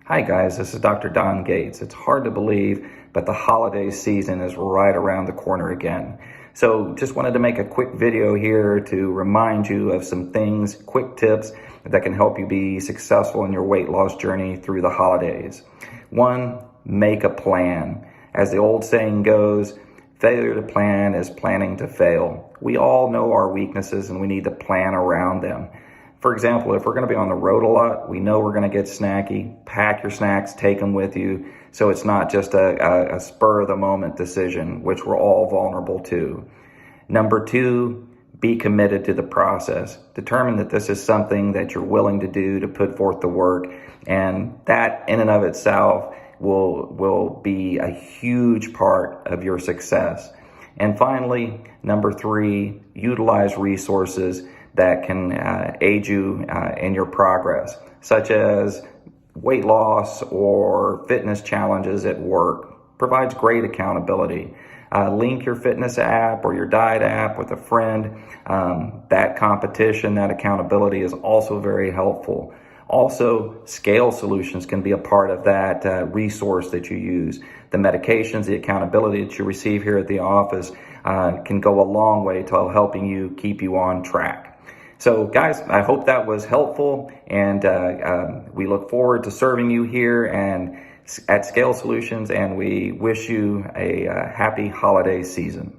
Hi guys, this is Dr. Don Gates. It's hard to believe, but the holiday season is right around the corner again. So just wanted to make a quick video here to remind you of some things, quick tips that can help you be successful in your weight loss journey through the holidays. One, make a plan. As the old saying goes, failure to plan is planning to fail. We all know our weaknesses and we need to plan around them. For example, if we're going to be on the road a lot, we know we're going to get snacky. Pack your snacks, take them with you, so it's not just a spur of the moment decision, which we're all vulnerable to. Number two, be committed to the process. Determine that this is something that you're willing to do, to put forth the work, and that in and of itself will be a huge part of your success. And finally, number three, utilize resources that can aid you in your progress, such as weight loss or fitness challenges at work. Provides great accountability. Link your fitness app or your diet app with a friend. That competition, that accountability is also very helpful. Also, scale solutions can be a part of that resource that you use. The medications, the accountability that you receive here at the office can go a long way to helping you keep you on track. So guys, I hope that was helpful, and we look forward to serving you here and at Scale Solutions, and we wish you a happy holiday season.